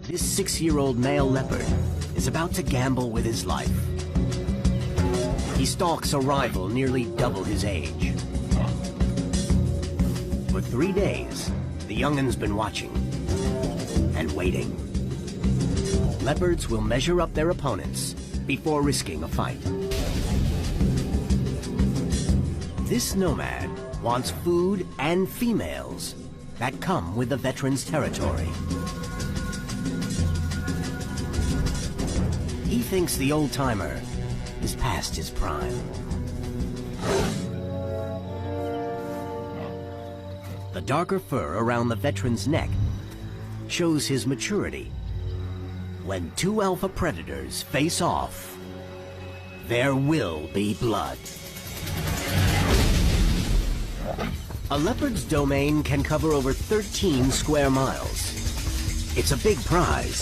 This 6-year-old male leopard is about to gamble with his life. He stalks a rival nearly double his age. For 3 days, the young'un's been watching and waiting. Leopards will measure up their opponents before risking a fight. This nomad wants food and females that come with the veteran's territory. He thinks the old-timer is past his prime. The darker fur around the veteran's neck shows his maturity. When two alpha predators face off, there will be blood. A leopard's domain can cover over 13 square miles. It's a big prize.